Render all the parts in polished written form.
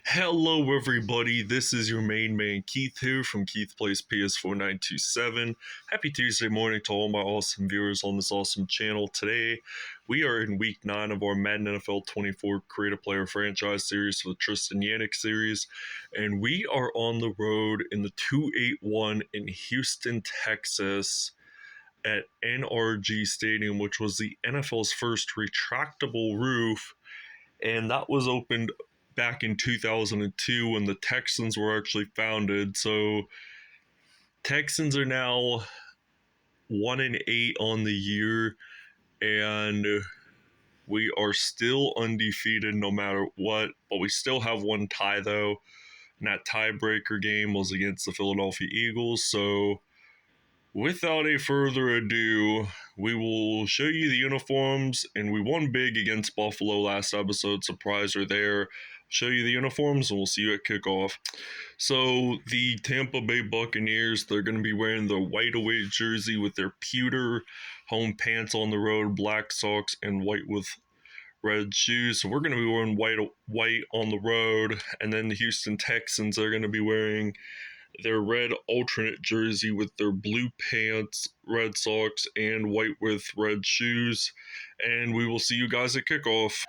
Hello, everybody. This is your main man Keith here from Keith Plays PS4927. Happy Tuesday morning to all my awesome viewers on this awesome channel. Today, we are in week 9 of our Madden NFL 24 Create a Player franchise series for the Tristan Yannick series, and we are on the road in the 281 in Houston, Texas, at NRG Stadium, which was the NFL's first retractable roof, and that was opened back in 2002 when the Texans were actually founded. So Texans are now 1-8 on the year, and we are still undefeated no matter what, but we still have one tie though, and that tiebreaker game was against the Philadelphia Eagles. So without a further ado, we will show you the uniforms, and we won big against Buffalo last episode. Surpriser there. Show you the uniforms, and we'll see you at kickoff. So the Tampa Bay Buccaneers, they're going to be wearing the white away jersey with their pewter home pants on the road, black socks, and white with red shoes. So we're going to be wearing white on the road, and then the Houston Texans are going to be wearing their red alternate jersey with their blue pants, red socks, and white with red shoes. And we will see you guys at kickoff.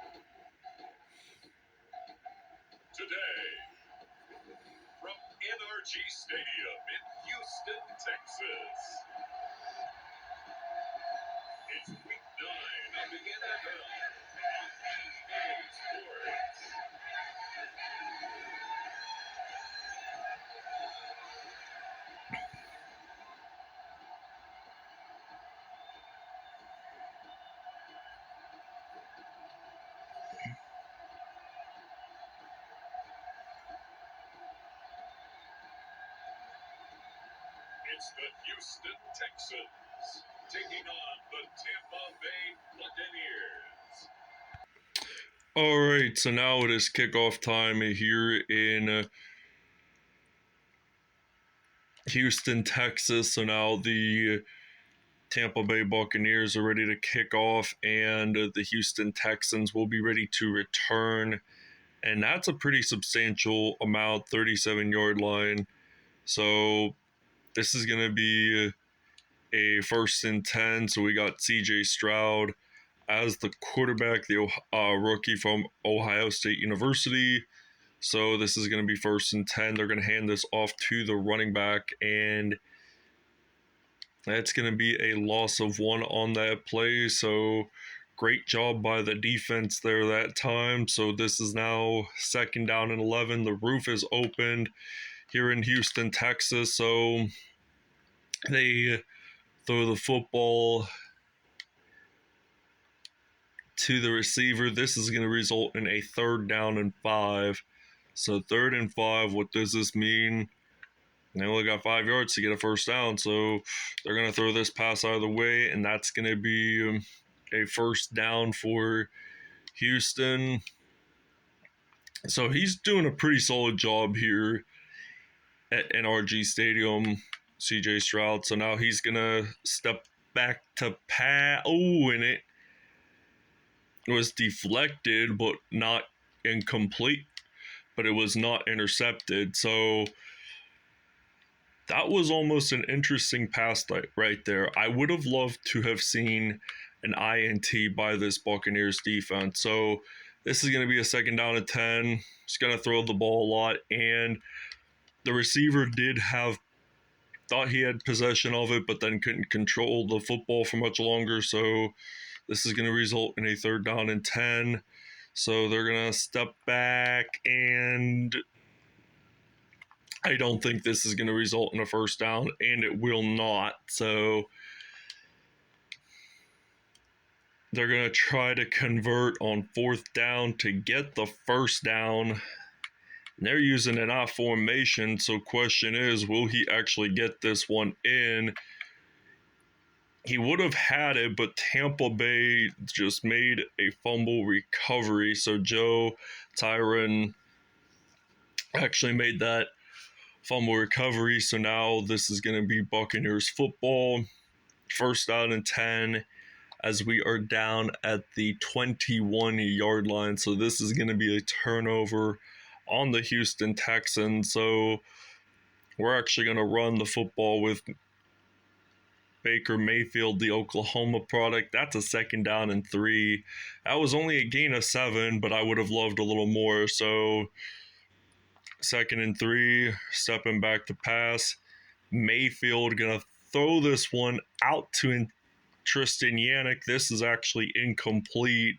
Today, from NRG Stadium in Houston, Texas, it's week 9 of the NFL on EA Sports. It's the Houston Texans taking on the Tampa Bay Buccaneers. Alright, so now it is kickoff time here in Houston, Texas. So now the Tampa Bay Buccaneers are ready to kick off, and the Houston Texans will be ready to return. And that's a pretty substantial amount, 37-yard line. So this is going to be a 1st and 10. So we got CJ Stroud as the quarterback, the rookie from Ohio State University. So this is going to be 1st and 10. They're going to hand this off to the running back, and that's going to be a loss of 1 on that play. So great job by the defense there that time. So this is now 2nd down and 11. The roof is opened here in Houston, Texas. So they throw the football to the receiver. This is going to result in a 3rd down and 5. So 3rd and 5, what does this mean? They only got 5 yards to get a 1st down, so they're going to throw this pass out of the way, and that's going to be a 1st down for Houston. So he's doing a pretty solid job here at NRG Stadium, CJ Stroud. So now he's going to step back to pass. Oh, and it was deflected, but not incomplete, but it was not intercepted. So that was almost an interesting pass right there. I would have loved to have seen an INT by this Buccaneers defense. So this is going to be a 2nd down and 10. He's going to throw the ball a lot, and the receiver thought he had possession of it, but then couldn't control the football for much longer. So this is going to result in a 3rd down and 10. So they're going to step back, and I don't think this is going to result in a 1st down, and it will not. So they're going to try to convert on 4th down to get the 1st down. And they're using an I formation, so question is, will he actually get this one in? He would have had it, but Tampa Bay just made a fumble recovery. So Joe Tyron actually made that fumble recovery. So now this is going to be Buccaneers football. 1st down and 10 as we are down at the 21-yard line. So this is going to be a turnover on the Houston Texans. So we're actually going to run the football with Baker Mayfield, the Oklahoma product. That's a 2nd down and 3. That was only a gain of 7, but I would have loved a little more. So 2nd and 3, stepping back to pass. Mayfield going to throw this one out to Tristan Yannick. This is actually incomplete,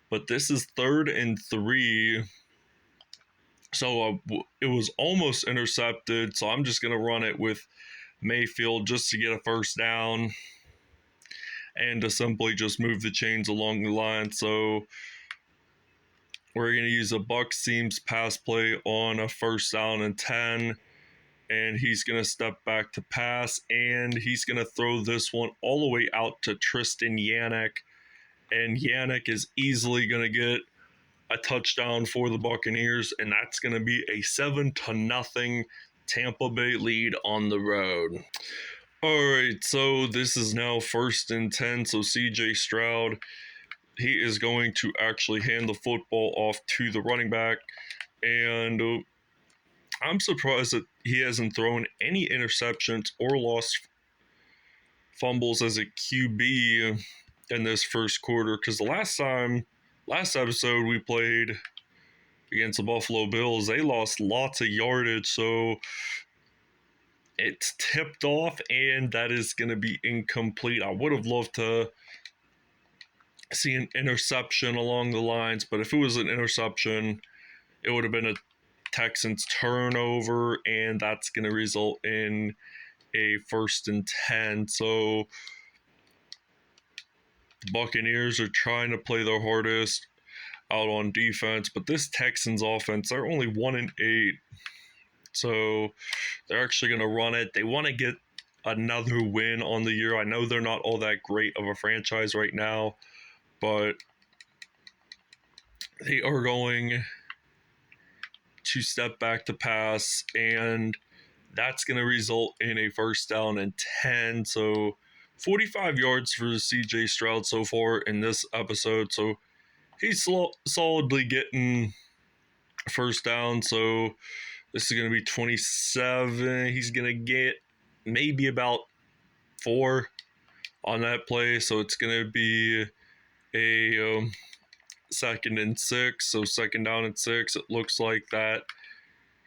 but this is 3rd and 3. So it was almost intercepted. So I'm just going to run it with Mayfield just to get a 1st down and to simply just move the chains along the line. So we're going to use a buck seams pass play on a 1st down and 10. And he's going to step back to pass, and he's going to throw this one all the way out to Tristan Yannick. And Yannick is easily going to get a touchdown for the Buccaneers, and that's going to be a 7-0 Tampa Bay lead on the road. All right, so this is now 1st and 10. So CJ Stroud, he is going to actually hand the football off to the running back, and I'm surprised that he hasn't thrown any interceptions or lost fumbles as a QB in this 1st quarter, because the last episode we played against the Buffalo Bills, they lost lots of yardage, so it's tipped off, and that is going to be incomplete. I would have loved to see an interception along the lines, but if it was an interception, it would have been a Texans turnover, and that's going to result in a 1st and 10. So the Buccaneers are trying to play their hardest out on defense, but this Texans offense, they're only 1 and 8. So they're actually going to run it. They want to get another win on the year. I know they're not all that great of a franchise right now, but they are going to step back to pass, and that's going to result in a 1st down and 10. So 45 yards for CJ Stroud so far in this episode. So he's solidly getting 1st down. So this is going to be 27. He's going to get maybe about 4 on that play. So it's going to be a 2nd and 6. So 2nd down and 6. It looks like that.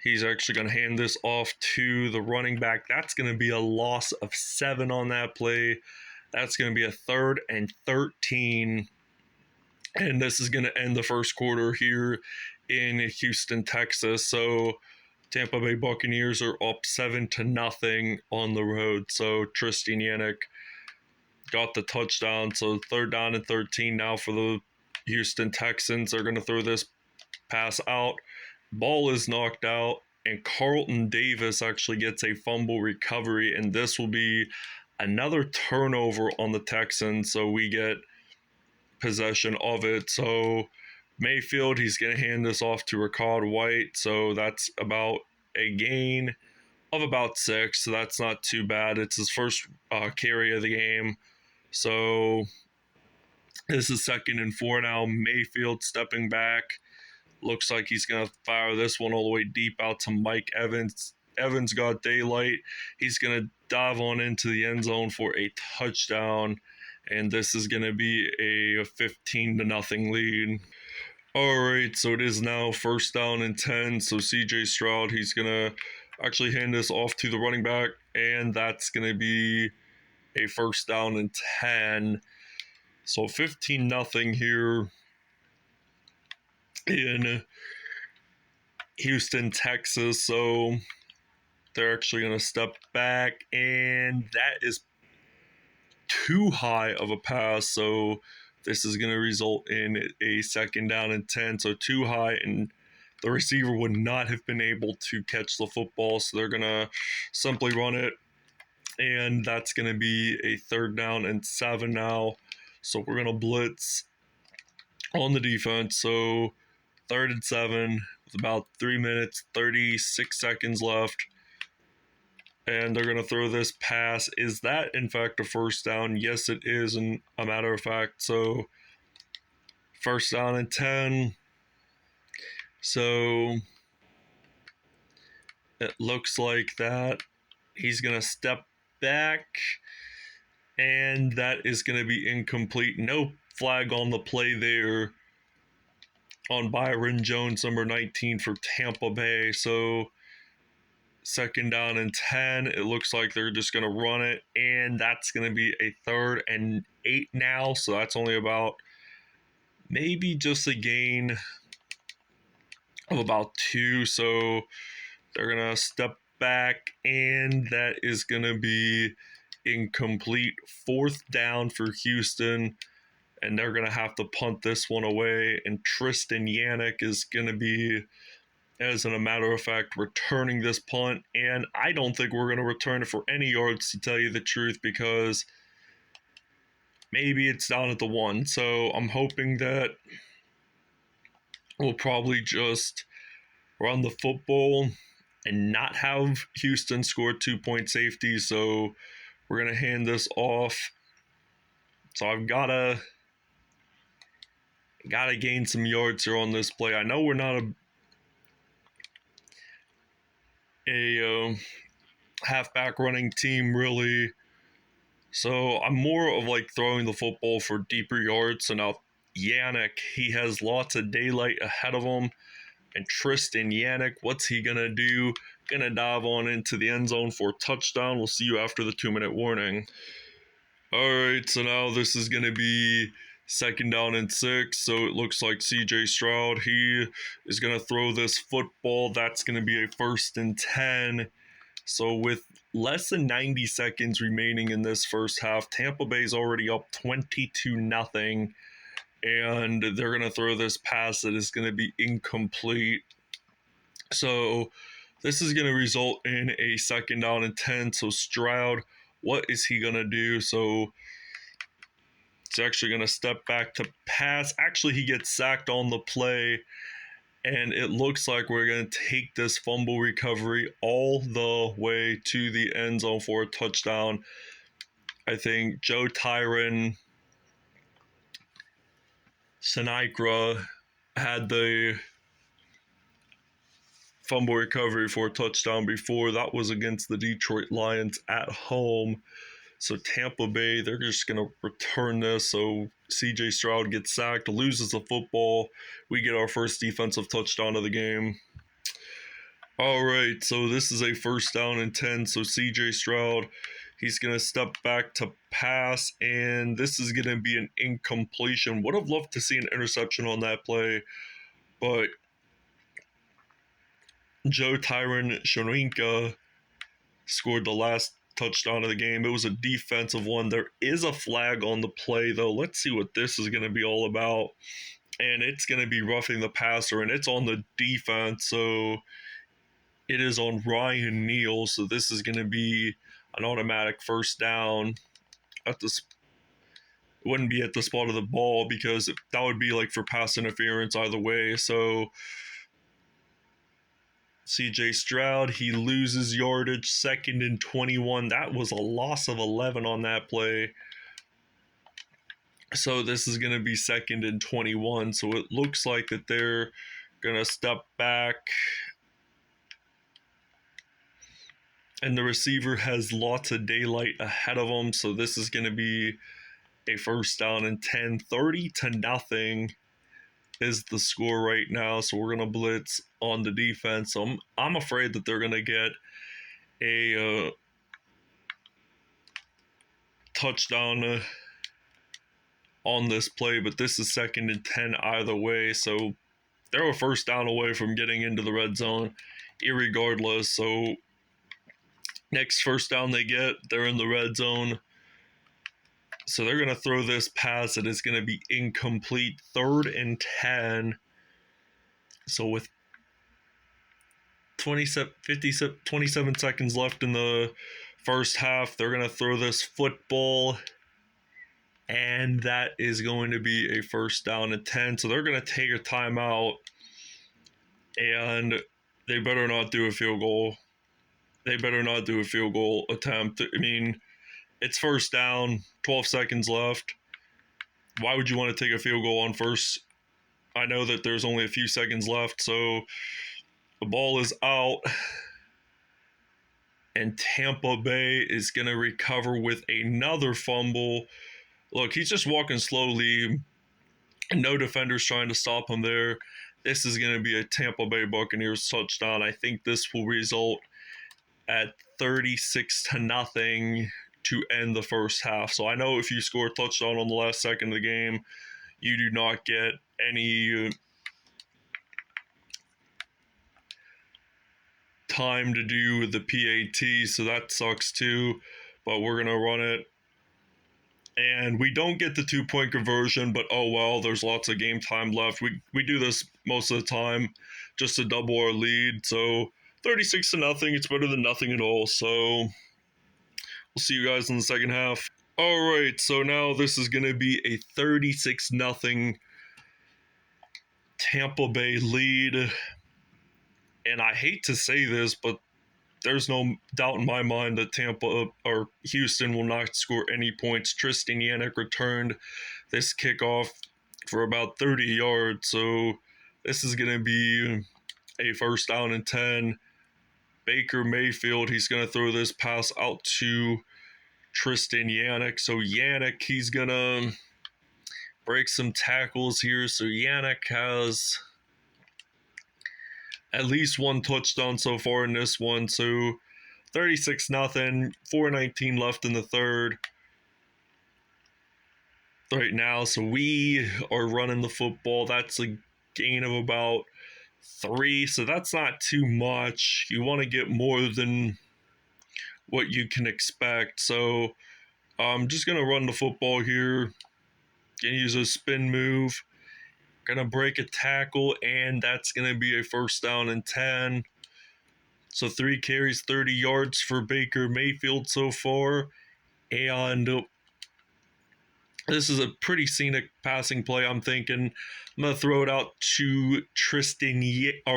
He's actually going to hand this off to the running back. That's going to be a loss of 7 on that play. That's going to be a 3rd and 13. And this is going to end the 1st quarter here in Houston, Texas. So Tampa Bay Buccaneers are up 7-0 on the road. So Tristan Yannick got the touchdown. So 3rd down and 13 now for the Houston Texans. They're going to throw this pass out. Ball is knocked out, and Carlton Davis actually gets a fumble recovery, and this will be another turnover on the Texans, so we get possession of it. So Mayfield, he's going to hand this off to Rachaad White, so that's about a gain of about 6, so that's not too bad. It's his first carry of the game. So this is 2nd and 4 now. Mayfield stepping back. Looks like he's going to fire this one all the way deep out to Mike Evans. Evans got daylight. He's going to dive on into the end zone for a touchdown. And this is going to be a 15-0 lead. All right, so it is now 1st down and 10. So CJ Stroud, he's going to actually hand this off to the running back. And that's going to be a 1st down and 10. So 15-0 here in Houston, Texas. So they're actually going to step back, and that is too high of a pass. So this is going to result in a 2nd down and 10. So too high, and the receiver would not have been able to catch the football. So they're going to simply run it, and that's going to be a 3rd down and 7 now. So we're going to blitz on the defense. So 3rd and 7 with about 3 minutes, 36 seconds left. And they're going to throw this pass. Is that, in fact, a 1st down? Yes, it is, and a matter of fact. So 1st down and 10. So It looks like that he's going to step back, and that is going to be incomplete. No flag on the play there on Byron Jones, number 19 for Tampa Bay. So second down and 10. It looks like they're just going to run it, and that's going to be a 3rd and 8 now. So that's only about maybe just a gain of about 2. So they're going to step back, and that is going to be incomplete. 4th down for Houston, and they're going to have to punt this one away. And Tristan Yannick is going to be, as a matter of fact, returning this punt. And I don't think we're going to return it for any yards, to tell you the truth, because maybe it's down at the 1. So I'm hoping that we'll probably just run the football and not have Houston score 2-point safety. So we're going to hand this off. So I've got to gain some yards here on this play. I know we're not a halfback running team, really. So I'm more of like throwing the football for deeper yards. So now Yannick, he has lots of daylight ahead of him. And Tristan Yannick, what's he going to do? Going to dive on into the end zone for a touchdown. We'll see you after the 2-minute warning. All right, so now this is going to be 2nd down and 6. So it looks like CJ Stroud, he is going to throw this football. That's going to be a 1st and 10. So with less than 90 seconds remaining in this first half, Tampa Bay's already up 22-0. And they're going to throw this pass that is going to be incomplete. So this is going to result in a 2nd down and 10. So Stroud, what is he going to do? So he's actually going to step back to pass. Actually, he gets sacked on the play. And it looks like we're going to take this fumble recovery all the way to the end zone for a touchdown. I think Joe Tyron Sinatra had the fumble recovery for a touchdown before. That was against the Detroit Lions at home. So Tampa Bay, they're just going to return this. So CJ Stroud gets sacked, loses the football. We get our first defensive touchdown of the game. All right, so this is a 1st down and 10. So CJ Stroud, he's going to step back to pass, and this is going to be an incompletion. Would have loved to see an interception on that play, but Joe Tyron Sharinka scored the last touchdown of the game. It was a defensive one. There is a flag on the play, though. Let's see what this is going to be all about. And it's going to be roughing the passer, and it's on the defense. So it is on Ryan Neal. So this is going to be an automatic 1st down. It wouldn't be at the spot of the ball, because that would be like for pass interference either way. So CJ Stroud, he loses yardage, 2nd and 21. That was a loss of 11 on that play. So this is going to be 2nd and 21. So it looks like that they're going to step back. And the receiver has lots of daylight ahead of him. So this is going to be a 1st down and 10. 30-0 is the score right now. So we're going to blitz on the defense. So I'm afraid that they're going to get a touchdown on this play, but this is 2nd and 10 either way. So they're a 1st down away from getting into the red zone irregardless. So next 1st down they get, they're in the red zone. So they're going to throw this pass that is going to be incomplete. 3rd and 10. So with 27 seconds left in the first half, they're going to throw this football. And that is going to be a 1st down and 10. So they're going to take a timeout. And they better not do a field goal. They better not do a field goal attempt. I mean, it's 1st down, 12 seconds left. Why would you want to take a field goal on first? I know that there's only a few seconds left, so the ball is out. and Tampa Bay is going to recover with another fumble. Look, he's just walking slowly. No defenders trying to stop him there. This is going to be a Tampa Bay Buccaneers touchdown. I think this will result at 36-0 to end the first half. So I know if you score a touchdown on the last second of the game, you do not get any time to do the PAT, so that sucks too. But we're going to run it. And we don't get the 2-point conversion, but oh well, there's lots of game time left. We do this most of the time just to double our lead. So 36-0, it's better than nothing at all. So we'll see you guys in the second half. All right, so now this is going to be a 36-0 Tampa Bay lead. And I hate to say this, but there's no doubt in my mind that Tampa or Houston will not score any points. Tristan Yannick returned this kickoff for about 30 yards, so this is going to be a first down and 10. Baker Mayfield, he's going to throw this pass out to Tristan Yannick. So Yannick, he's going to break some tackles here. So Yannick has at least one touchdown so far in this one. So 36-0, 4:19 left in the third right now. So we are running the football. That's a gain of about 3. So that's not too much. You want to get more than what you can expect. So I'm just going to run the football here. Going to use a spin move. Going to break a tackle, and that's going to be a first down and 10. So 3 carries, 30 yards for Baker Mayfield so far. And this is a pretty scenic passing play. I'm thinking I'm going to throw it out to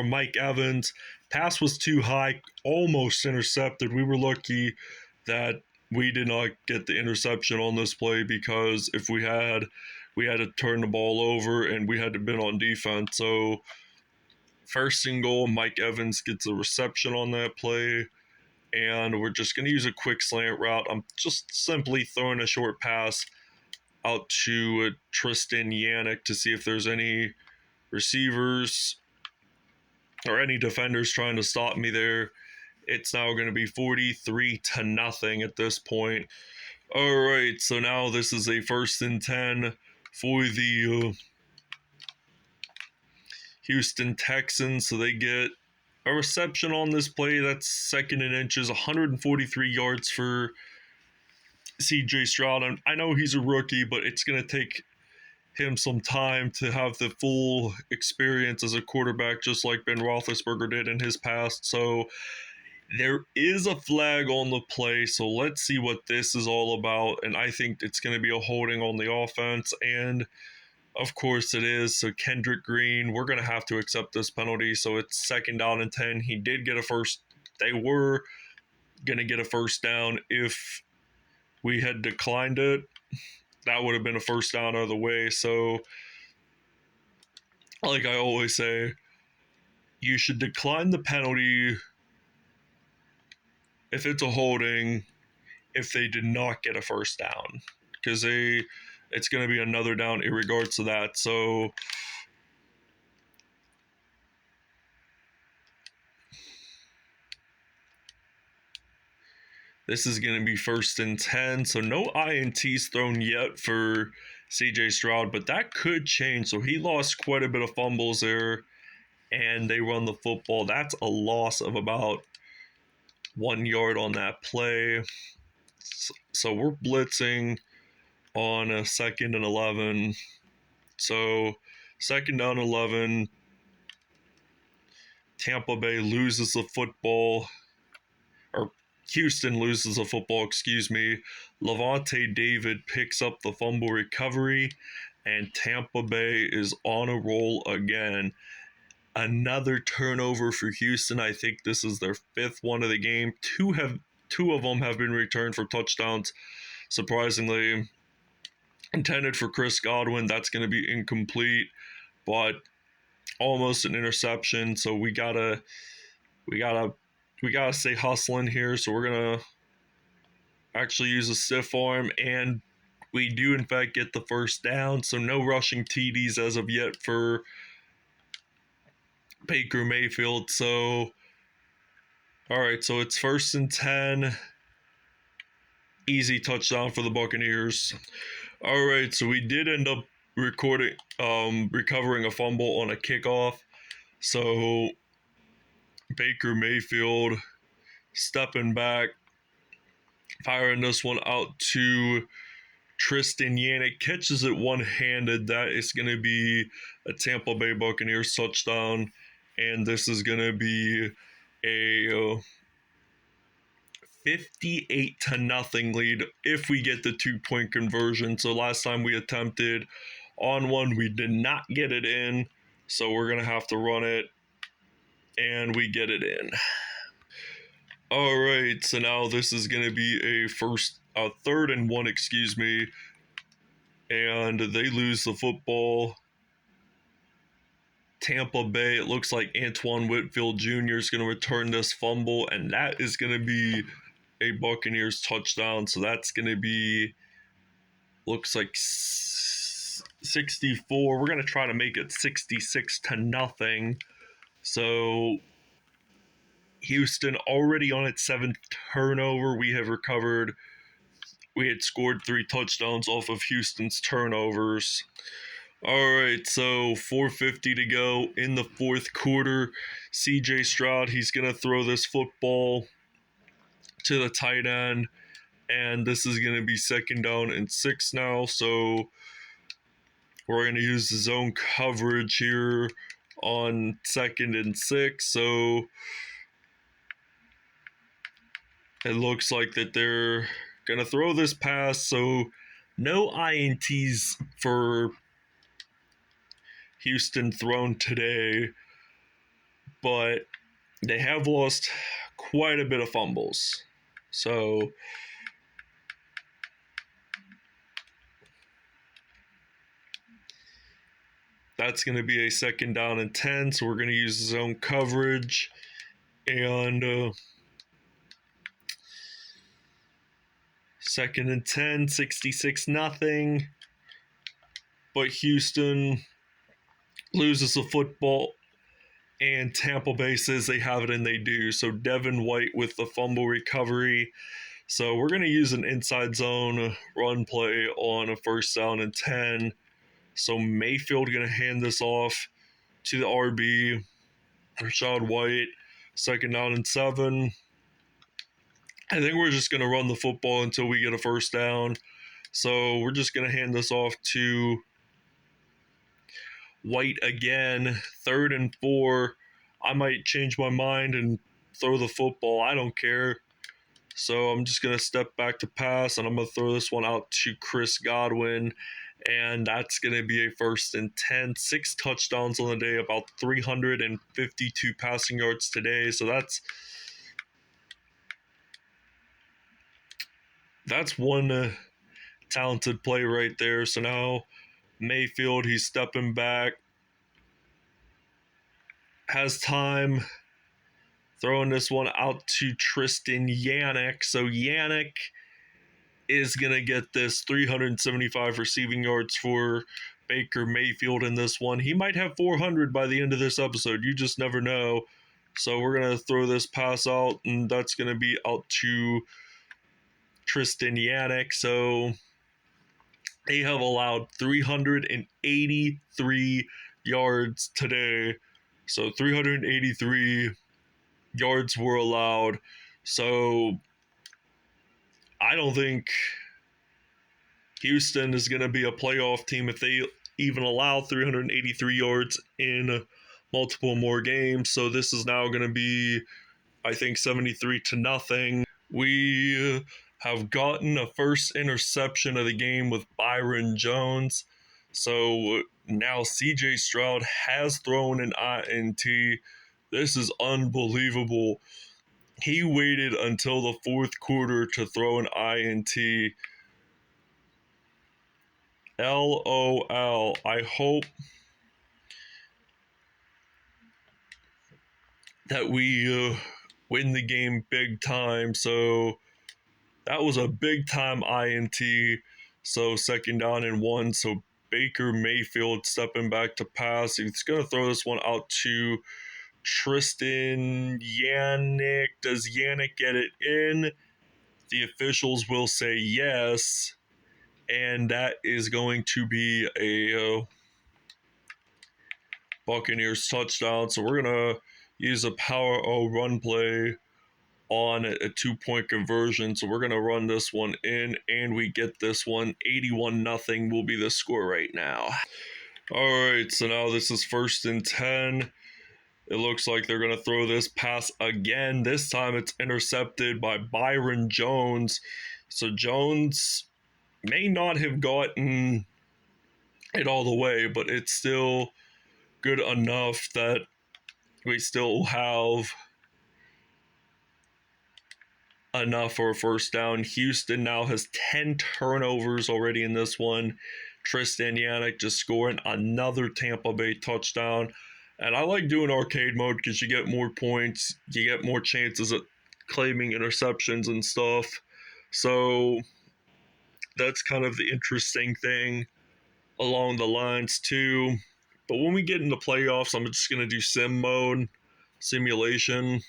Mike Evans. Pass was too high, almost intercepted. We were lucky that we did not get the interception on this play, because if we had to turn the ball over and we had to been on defense. So first and goal, Mike Evans gets a reception on that play, and we're just going to use a quick slant route. I'm just simply throwing a short pass out to Tristan Yannick to see if there's any receivers or any defenders trying to stop me there. It's now going to be 43-0 at this point. All right, so now this is a first and 10 for the Houston Texans. So they get a reception on this play. That's 2nd and inches, 143 yards for CJ Stroud. And I know he's a rookie, but it's going to take him some time to have the full experience as a quarterback, just like Ben Roethlisberger did in his past. So there is a flag on the play, so let's see what this is all about. And I think it's going to be a holding on the offense, and of course it is. So Kendrick Green, we're going to have to accept this penalty. So it's 2nd down and 10. He did get a first. They were going to get a first down if we had declined it. That would have been a first down out of the way. So like I always say, you should decline the penalty if it's a holding, if they did not get a first down, because it's going to be another down in regards to that. So this is going to be 1st and 10. So no INTs thrown yet for CJ Stroud, but that could change. So he lost quite a bit of fumbles there, and they run the football. That's a loss of about 1 yard on that play. So we're blitzing on a 2nd and 11. So 2nd down 11. Tampa Bay loses the football, or Houston loses the football, excuse me. Levante David picks up the fumble recovery, and Tampa Bay is on a roll again. Another turnover for Houston. I think this is their 5th one of the game. Two of them have been returned for touchdowns. Surprisingly, intended for Chris Godwin. That's going to be incomplete, but almost an interception. So we gotta we gotta stay hustling here, so we're gonna actually use a stiff arm, and we do in fact get the first down. So no rushing TDs as of yet for Baker Mayfield. So all right, so it's 1st and 10. Easy touchdown for the Buccaneers. All right, so we did end up recovering a fumble on a kickoff. So Baker Mayfield stepping back, firing this one out to Tristan Yannick, catches it one-handed. That is going to be a Tampa Bay Buccaneers touchdown, and this is going to be a 58-0 lead if we get the 2-point conversion. So last time we attempted on one, we did not get it in, so we're going to have to run it, and we get it in. All right, so now this is going to be a 3rd and 1, and they lose the football. Tampa Bay, it looks like Antoine Whitfield Jr. is going to return this fumble, and that is going to be a Buccaneers touchdown. So that's going to be, looks like 64. We're going to try to make it 66-0. So Houston already on its 7th turnover. We had scored 3 touchdowns off of Houston's turnovers. All right, so 4:50 to go in the 4th quarter. CJ Stroud, he's going to throw this football to the tight end, and this is going to be 2nd down and 6 now. So we're going to use the zone coverage here on 2nd and 6. So it looks like that they're going to throw this pass. So no INTs for Houston thrown today, but they have lost quite a bit of fumbles. So that's going to be a 2nd down and 10. So we're going to use zone coverage, and 2nd and 10, 66-0. But Houston loses the football, and Tampa Bay says they have it, and they do. So Devin White with the fumble recovery. So we're going to use an inside zone run play on a 1st down and 10. So Mayfield going to hand this off to the RB, Rachaad White, 2nd down and 7. I think we're just going to run the football until we get a 1st down. So we're just going to hand this off to White again, 3rd and 4. I might change my mind and throw the football. I don't care. So I'm just going to step back to pass, and I'm going to throw this one out to Chris Godwin, and that's going to be a 1st and 10. 6 touchdowns on the day, about 352 passing yards today. So that's one talented play right there. So now Mayfield, he's stepping back, has time, throwing this one out to Tristan Yannick. So Yannick is going to get this 375 receiving yards for Baker Mayfield in this one. He might have 400 by the end of this episode. You just never know. So we're going to throw this pass out, and that's going to be out to Tristan Yannick. So they have allowed 383 yards today. So 383 yards were allowed. So I don't think Houston is going to be a playoff team if they even allow 383 yards in multiple more games. So this is now going to be, I think, 73-0. We have gotten a first interception of the game with Byron Jones. So now CJ Stroud has thrown an INT. This is unbelievable. He waited until the 4th quarter to throw an INT. LOL. I hope that we win the game big time. So that was a big time INT. So 2nd down and 1. So Baker Mayfield stepping back to pass. He's going to throw this one out to Tristan Yannick. Does Yannick get it in? The officials will say yes. And that is going to be a Buccaneers touchdown. So we're going to use a power O run play on a 2-point conversion. So we're going to run this one in, and we get this one. 81-0 will be the score right now. All right, so now this is 1st and 10. It looks like they're going to throw this pass again. This time it's intercepted by Byron Jones. So Jones may not have gotten it all the way, but it's still good enough that we still have enough for a 1st down. Houston now has 10 turnovers already in this one. Tristan Yannick just scoring another Tampa Bay touchdown. And I like doing arcade mode because you get more points, you get more chances at claiming interceptions and stuff. So that's kind of the interesting thing along the lines too. But when we get into playoffs, I'm just going to do sim mode, simulation.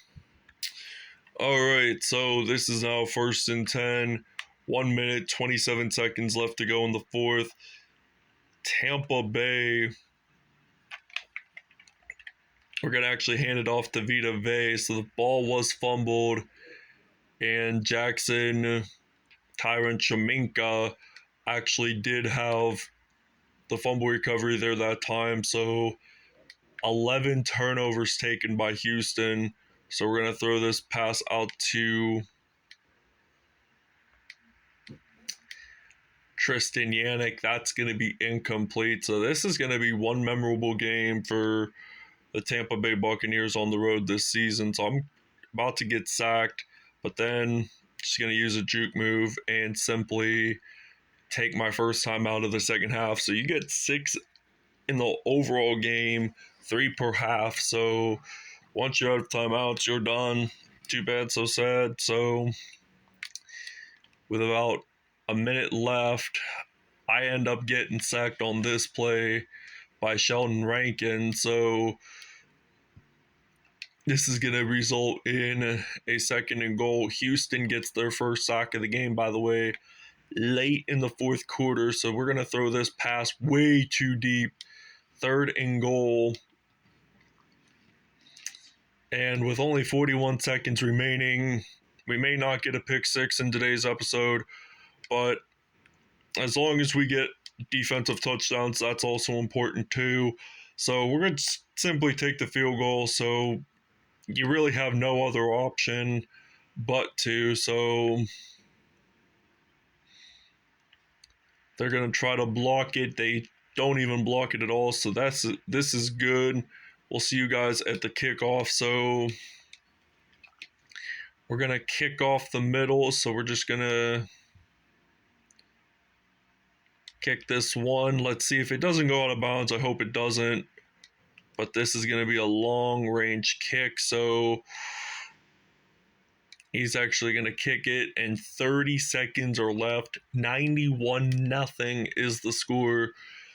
All right, so this is now 1st and 10. 1 minute, 27 seconds left to go in the 4th. Tampa Bay, we're going to actually hand it off to Vita Vea. So the ball was fumbled, and Jackson Tyron Chaminka actually did have the fumble recovery there that time. So 11 turnovers taken by Houston. So we're going to throw this pass out to Tristan Yannick. That's going to be incomplete. So this is going to be one memorable game for the Tampa Bay Buccaneers on the road this season. So I'm about to get sacked, but then just going to use a juke move and simply take my first time out of the second half. So you get 6 in the overall game, 3 per half. So once you're out of timeouts, you're done. Too bad, so sad. So with about a minute left, I end up getting sacked on this play by Sheldon Rankin. So this is going to result in a 2nd and goal. Houston gets their first sack of the game, by the way, late in the 4th quarter. So we're going to throw this pass way too deep. 3rd and goal. And with only 41 seconds remaining, we may not get a pick 6 in today's episode, but as long as we get defensive touchdowns, that's also important too. So we're going to simply take the field goal. So you really have no other option but to. So they're going to try to block it. They don't even block it at all. So this is good. We'll see you guys at the kickoff. So we're going to kick off the middle. So we're just going to kick this one. Let's see if it doesn't go out of bounds. I hope it doesn't. But this is going to be a long-range kick. So he's actually going to kick it, and 30 seconds are left. 91-0 is the score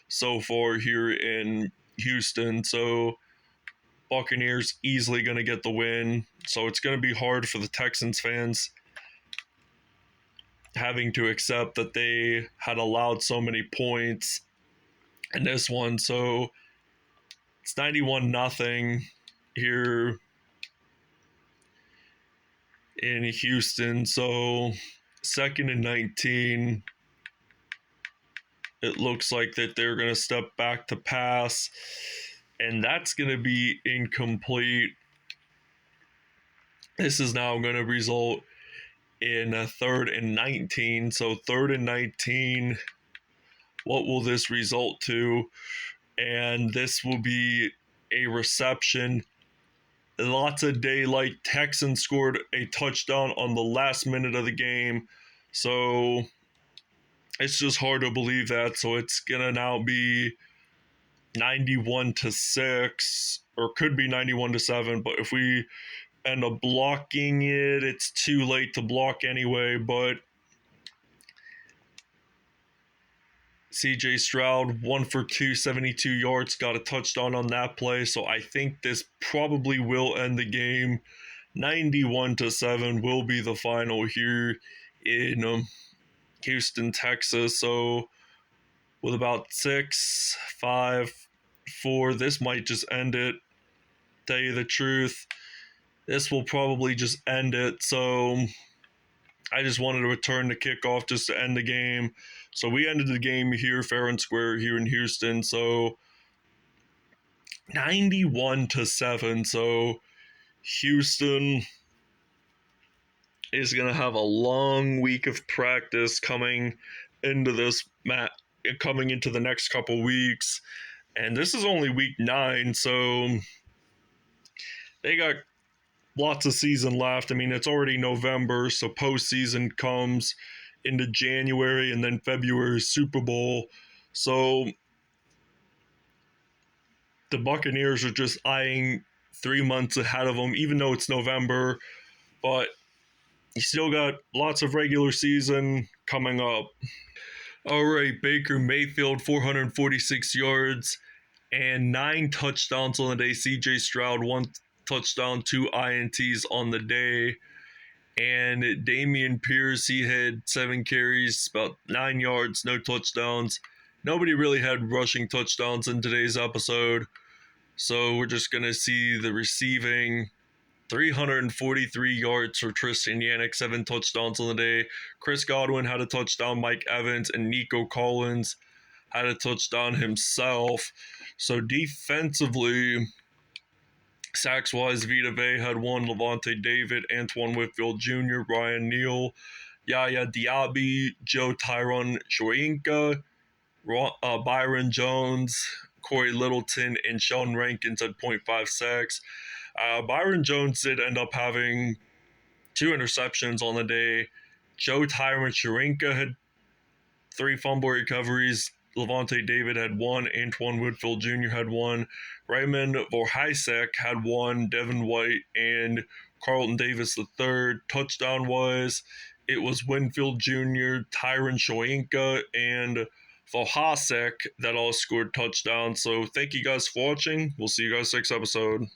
so far here in Houston. So Buccaneers easily going to get the win. So it's going to be hard for the Texans fans having to accept that they had allowed so many points in this one. So it's 91-0 here in Houston. So 2nd and 19. It looks like that they're going to step back to pass, and that's going to be incomplete. This is now going to result in a 3rd and 19. So 3rd and 19, what will this result to? And this will be a reception. Lots of daylight. Texans scored a touchdown on the last minute of the game. So it's just hard to believe that. So it's going to now be 91-6, or could be 91-7. But if we end up blocking it. It's too late to block anyway, but CJ Stroud, 1 for 2, 72 yards, got a touchdown on that play. So I think this probably will end the game. 91-7 will be the final here in Houston, Texas. So with about 6, 5, 4, this might just end it. Tell you the truth, this will probably just end it. So I just wanted to return the kickoff just to end the game. So we ended the game here, fair and square, here in Houston. So 91-7. So Houston is going to have a long week of practice coming into the next couple weeks. And this is only week 9, so they got lots of season left. I mean, it's already November, so postseason comes into January, and then February Super Bowl. So the Buccaneers are just eyeing 3 months ahead of them, even though it's November. But you still got lots of regular season coming up. All right, Baker Mayfield, 446 yards and 9 touchdowns on the day. CJ Stroud, 1 touchdown, 2 INTs on the day. And Dameon Pierce, he had 7 carries, about 9 yards, no touchdowns. Nobody really had rushing touchdowns in today's episode. So we're just going to see the receiving. 343 yards for Tristan Yannick, 7 touchdowns on the day. Chris Godwin had a touchdown. Mike Evans and Nico Collins had a touchdown himself. So defensively, sacks-wise, Vita Vea had 1, Lavonte David, Antoine Whitfield Jr., Ryan Neal, Yaya Diaby, Joe Tyrone Shoyinka, Byron Jones, Corey Littleton, and Sheldon Rankins at 0.5 sacks. Byron Jones did end up having 2 interceptions on the day. Joe Tyrone Shoyinka had 3 fumble recoveries. Lavonte David had 1. Antoine Whitfield Jr. had 1. Raymond Vorheisek had 1. Devin White and Carlton Davis III. Touchdown-wise, it was Winfield Jr., Tyrone Shoyinka, and Vorheisek that all scored touchdowns. So thank you guys for watching. We'll see you guys next episode.